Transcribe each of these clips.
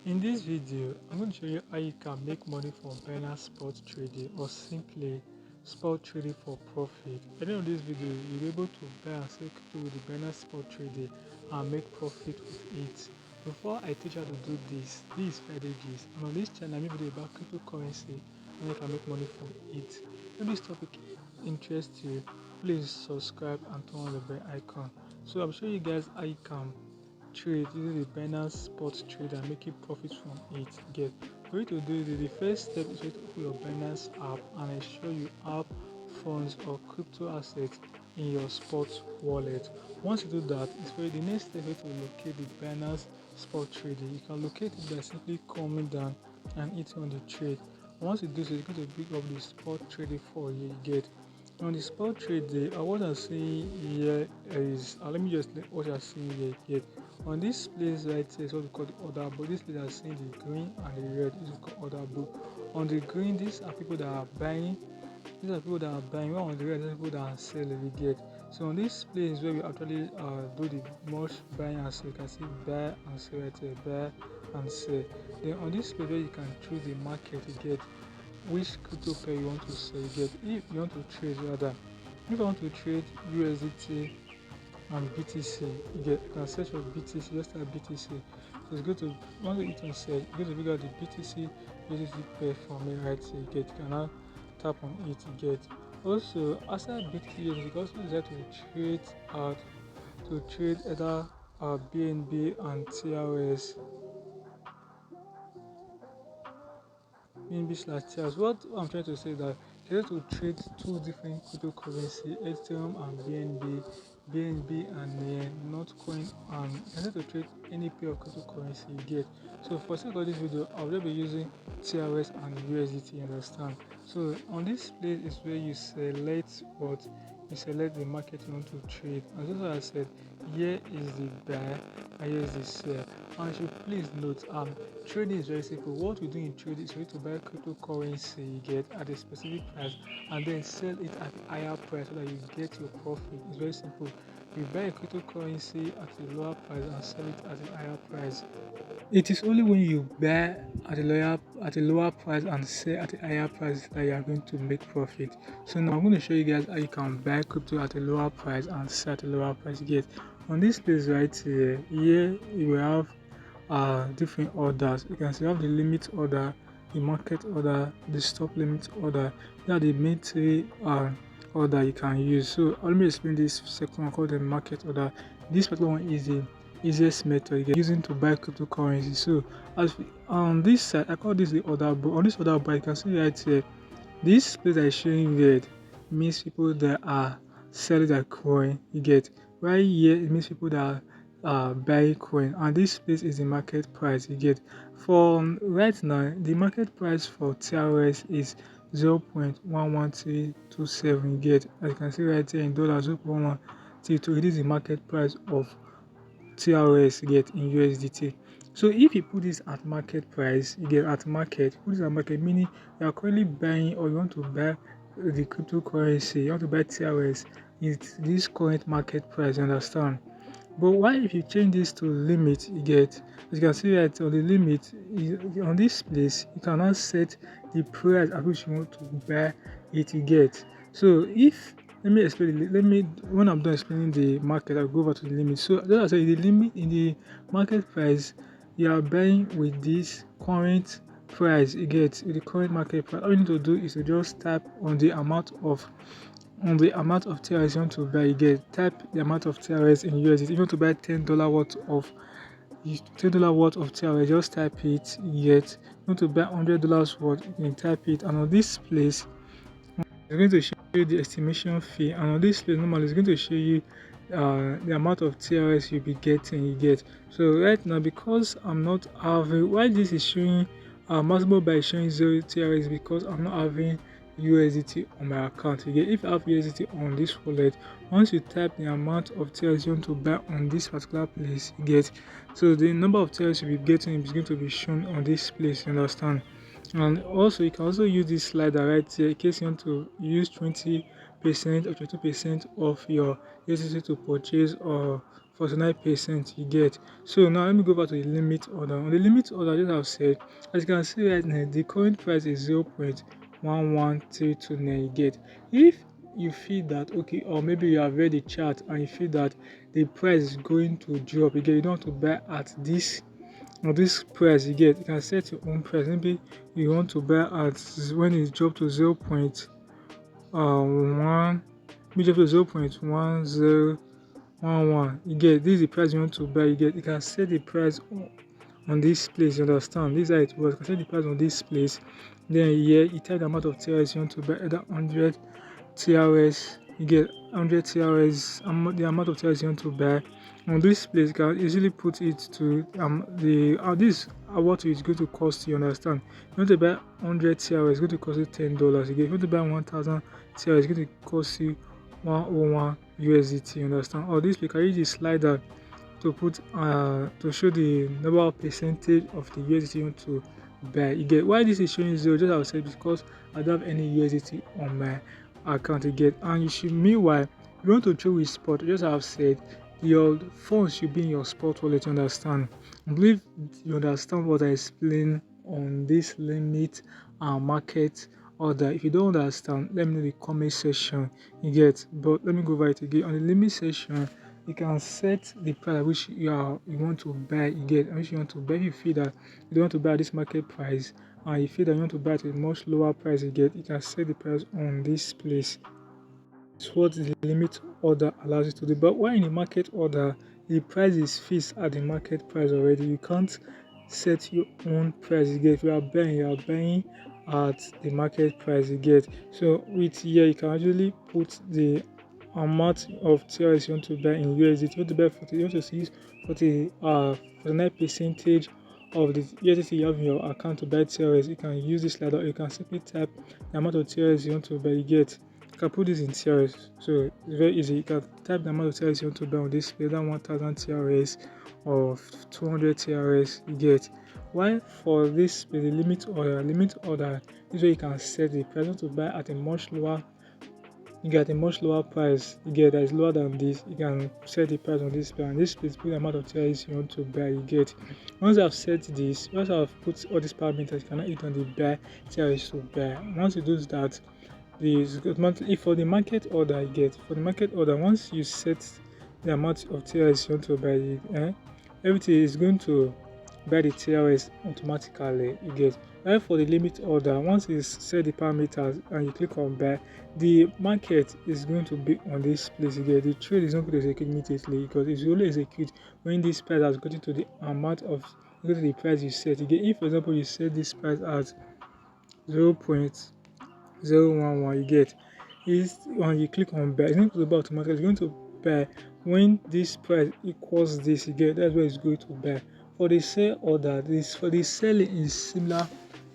In this video, I'm going to show you how you can make money from Binance spot trading or simply spot trading for profit. At the end of this video, you'll be able to buy and sell crypto with the Binance spot trading and make profit with it. Before I teach you how to do this is strategies, and on this channel I make video about cryptocurrency and you can make money from it. If this topic interests you, please subscribe and turn on the bell icon. So I'm showing you guys how you can trade using the Binance spot trade and making profits from it. Get for you to do this, the first step is to open your Binance app and ensure you have funds or crypto assets in your spot wallet. Once you do that, it's for the next step is to locate the Binance spot trading. You can locate it by simply coming down and hitting on the trade. Once you do so, it's going to pick up the spot trading for you. Get on the spot trade day, what I'm seeing here is let me just let what you're seeing here. On this place right here is what we call the order book. This place are seeing the green and the red. This is called order book. On the green, these are people that are buying. These are people that are buying. While on the red, these are people that are selling. You get. So on this place where we actually do the most buying and sell, you can see buy and sell right here, buy and sell. Then on this place where you can choose the market, you get which crypto pair you want to sell. You get if you want to trade rather. If I want to trade USDT and BTC, you can search for BTC, just type BTC. So it's going to once you hit on search, it's going to figure out the BTC USDT pair for me right here. You can now tap on it. You get also outside BTC, you can also decide to trade either BNB and TRS. BNB/TRS. What I'm trying to say is that you have to trade two different cryptocurrency, Ethereum and BNB and Notcoin, and you have to trade any pair of cryptocurrency you get. So for sake of this video, I'll just be using TRS and USDT. You understand? So on this place is where you select the market you want to trade. As also I said, here is the buy and here is the sell. And you should please note, trading is very simple. What we do in trading is for you to buy cryptocurrency you get at a specific price and then sell it at a higher price so that you get your profit. It's very simple. You buy a cryptocurrency at a lower price and sell it at a higher price. It is only when you buy at a lower price and sell at a higher price that you are going to make profit. So now I'm going to show you guys how you can buy crypto at a lower price and sell at a lower price. Get on this place right here. Here you will have different orders. You can see you have the limit order, the market order, the stop limit order. These are the main three order you can use. So let me explain this second one called the market order. This particular one is the easiest method you get using to buy cryptocurrency. So on this side, I call this the order book. On this order book, you can see right here, this place that is showing red means people that are selling their coin. You get right here, it means people that are buying coin, and this place is the market price. You get for right now, the market price for TRS is 0.11327. You get, as you can see right here in dollars, 0.113. It is the market price of TRS get in USDT. So if you put this at market price, you get at market, put this at market, meaning you are currently buying or you want to buy the cryptocurrency, you want to buy TRS, it's this current market price, you understand? But why if you change this to limit, you get, as you can see right on the limit, on this place, you cannot set the price at which you want to buy it, you get. So if let me explain. When I'm done explaining the market, I'll go over to the limit. So just as I say, the limit in the market price, you are buying with this current price. You get with the current market price. All you need to do is to just type on the amount of TRS you want to buy. You get type the amount of TRS in USD. If you want to buy $10 worth of TRS, just type it. You get. You want to buy $100 worth, you can type it. And on this place, it's going to show you the estimation fee, and on this place normally it's going to show you the amount of TRS you'll be getting. You get. So right now, because I'm not having, why this is showing maximum by showing 0 TRS, because I'm not having USDT on my account. You get. If you have USDT on this wallet, once you type the amount of TRS you want to buy on this particular place, you get, so the number of TRS you'll be getting is going to be shown on this place. You understand? And also you can also use this slider right here in case you want to use 20% or 22% of your USDT to purchase or 49%. You get. So now let me go back to the limit order. On the limit order, just have said, as you can see right now, the current price is 0.11329. You get. If you feel that okay, or maybe you have read the chart and you feel that the price is going to drop again, you don't want to buy at this or this price. You get, you can set your own price. Maybe you want to buy at when it dropped to 0.1, maybe drop to 0.1011. You get, this is the price you want to buy. You get, you can set the price on this place. You understand, this is how it works. You can set the price on this place, then here you type the amount of TRS you want to buy, either 100 TRS. You get 100 TRS, the amount of TRS you want to buy. On this place, you can easily put it to the this what it's going to cost you. Understand? You want to buy 100 TRS, it's going to cost you $10. If you want to buy 1000 TRS, it's going to cost you 101 USDT. You understand? Or this we can use the slider to put to show the number of percentage of the USDT you want to buy. You get, why this is showing zero, just as I said, because I don't have any USDT on my account. You get, and you should, meanwhile, if you want to trade with spot, just as I've said, your funds should be in your spot wallet. You understand? I believe you understand what I explained on this limit and market order. If you don't understand, let me know in the comment section. You get, but let me go over it again. On the limit section, you can set the price at which you want to buy. You get, which you want to buy. If you feel that you don't want to buy at this market price and you feel that you want to buy at a much lower price, you get, you can set the price on this place. It's what the limit order allows you to do. But when in the market order, the price is fixed at the market price already. You can't set your own price. You get, if you are buying at the market price. You get. So with here, you can actually put the amount of TRS you want to buy in USDT. You want to buy 40, you want to see 49 percentage of the USDT you have in your account to buy TRS. You can use this slider. You can simply type the amount of TRS you want to buy. You get. You can put this in TRS, so it's very easy. You can type the amount of TRS you want to buy on this, whether 1000 TRS or 200 TRS. You get. While for this, the limit order is where you can set the price. You want to buy at a much lower, you get a much lower price. You get that is lower than this. You can set the price on this plan. This is the amount of TRS you want to buy. You get. Once I've set this, once I've put all these parameters, you cannot hit on the buy TRS to buy. Once you do that, if for the market order, you get, for the market order, once you set the amount of TRS you want to buy, everything is going to buy the TRS automatically. You get. While for the limit order, once you set the parameters and you click on buy, the market is going to be on this place. You get. The trade is not going to execute immediately because it will only execute when this price has gotten to the amount of, go to the price you set. You get. If for example you set this price as 0.011, you get, is when you click on buy, it's not going to buy automatically. It's going to buy when this price equals this. You get, that's where it's going to buy. For the sell order, this for the selling is similar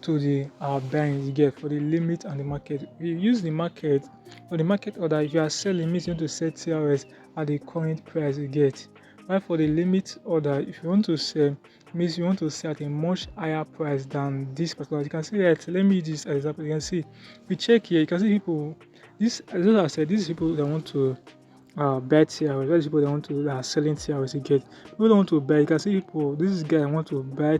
to the buying. You get, for the limit and the market. If you use the market, for the market order, if you are selling, means you want to set TRS at the current price. You get. While for the limit order, if you want to sell, means you want to sell at a much higher price than this particular. You can see that. Let me use this as example. You can see, if you check here, you can see people. This, as I said, these people that want to buy TRS. These people that want to selling TRS. You get. People don't want to buy. You can see people. This guy want to buy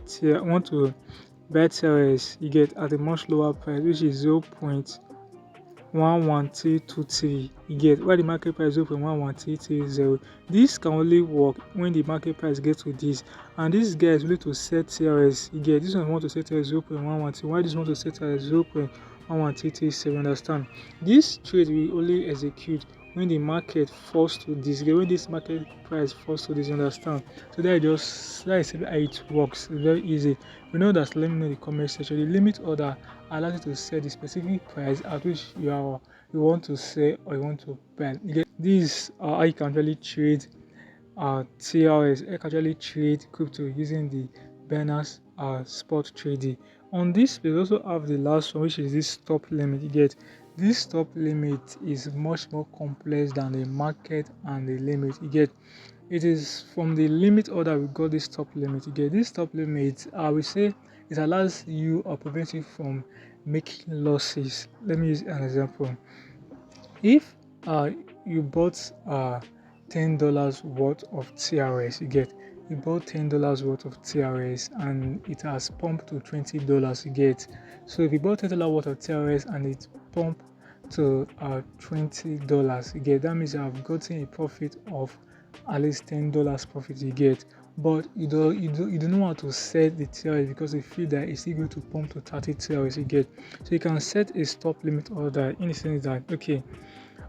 TRS. You get, at a much lower price, which is 0.11323. You get, why the market price 0.11330. This can only work when the market price gets to this, and this guy is willing to set TRS. You get, this one want to set TRS 0.113. Why this one to set TRS 0.11337? Understand? This trade will only execute when the market falls to this. When this market price falls to this, you understand? So that is how it works. It's very easy. We know that. Let me know in the comment section. The limit order allows you to set the specific price at which you want to sell or you want to buy. This how you can really trade TRS. You can actually trade crypto using the Binance spot trading. On this, we also have the last one, which is this stop limit. You get, this stop limit is much more complex than the market and the limit. You get, it is from the limit order we got this stop limit. You get, this stop limit, I will say it allows you or prevents you from making losses. Let me use an example. If you bought $10 worth of TRS. You get, you bought $10 worth of TRS and it has pumped to $20. You get, so if you bought $10 worth of TRS and it pumped to $20, you get, that means you have gotten a profit of at least $10 profit. You get, but you don't know how to set the TRS because you feel that it's still going to pump to 30 TRS. You get, so you can set a stop limit order in the sense that, okay,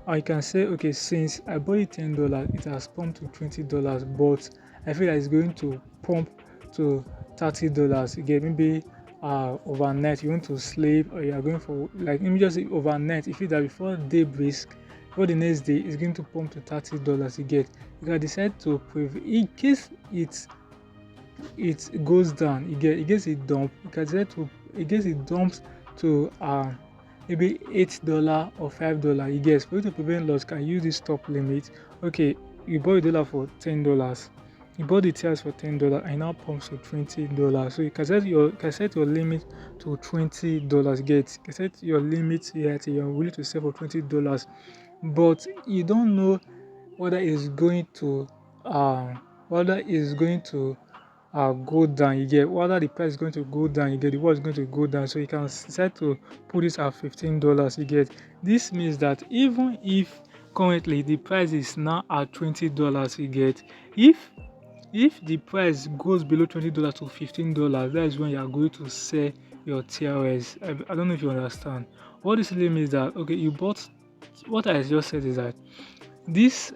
I can say, okay, since I bought it $10, it has pumped to $20, but I feel like it's going to pump to $30. You get, maybe overnight you want to sleep, or you are going for, like, let me just say overnight, you feel that before day breaks, before the next day it's going to pump to $30. You get, you can decide to in case it goes down, you get, it gets a dump, you can decide to, it gets it dumps to maybe $8 or $5. You guess, for you to prevent loss, can use this stop limit. Okay, you bought a dollar for $10. You bought the TRS for $10 and now pumps to $20. So you can set your limit to $20. Get, you can set your limit here till you're willing to sell for $20, but you don't know whether it's going to go down. You get, whether the price is going to go down. You get, the world is going to go down, so you can decide to put it at $15. You get, this means that even if currently the price is now at $20, you get, if the price goes below $20 to $15, that is when you are going to sell your TRS. I don't know if you understand. What this really means that, okay, you bought, what I just said is that this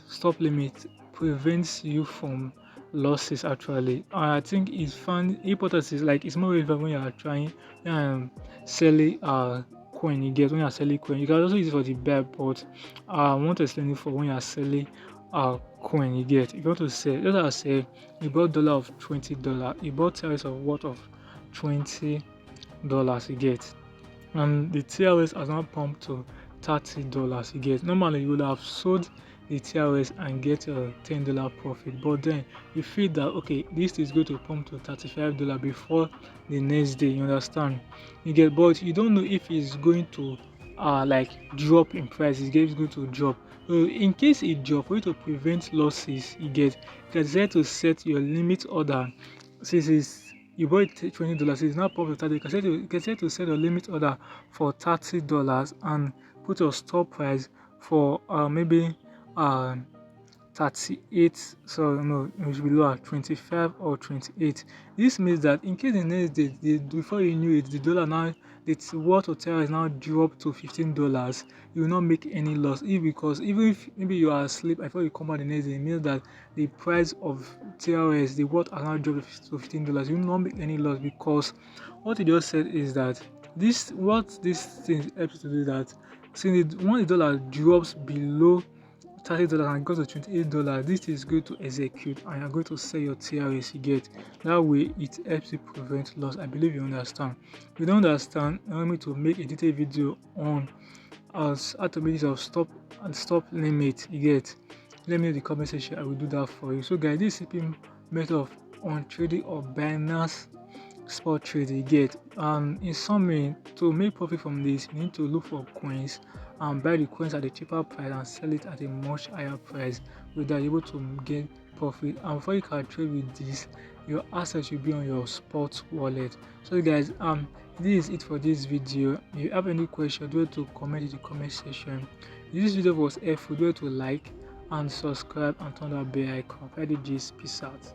stop limit prevents you from losses actually. I think it's fun importance is like it's more relevant when you are trying selling coin. You get, when you are selling coin, you can also use it for the buy, but I want to explain it for when you are selling coin. You get, if you want to sell, let us say you bought dollar of $20, you bought TRS of worth of $20. You get, and the TRS has now pumped to $30. You get, normally you would have sold the TRS and get a $10 profit, but then you feel that, okay, this is going to pump to $35 before the next day. You understand? You get, but you don't know if it's going to like drop in price. It's going to drop. So in case it drop, for you to prevent losses, you get, you can decide to set your limit order. Since you bought $20, it's now pumped to $30. You can set to set your limit order for $30 and put your stop price for maybe 38, so no, it should be lower, 25 or 28. This means that in case the next day, before you knew it, the dollar now, its worth of TRS now dropped to $15, you will not make any loss. Because even if maybe you are asleep before you come out the next day, it means that the price of TRS, the worth has now dropped to $15. You will not make any loss, because what you just said is that this thing helps to do that. Since when the dollar drops below $30 and goes to $28, this is going to execute and you're going to sell your TRS. You get, that way it helps you prevent loss. I believe you understand. If you don't understand, allow me to make a detailed video on how to make use of stop limit. You get, let me know in the comment section. I will do that for you. So guys, this is simple method of on trading or Binance spot trading. You get, in summary, to make profit from this, you need to look for coins and buy the coins at a cheaper price and sell it at a much higher price, with that you're able to get profit. And before you can trade with this, your assets should be on your spot wallet. So guys, this is it for this video. If you have any question, do it to comment in the comment section. If this video was helpful, do it to like and subscribe and turn on the bell icon. Peace out.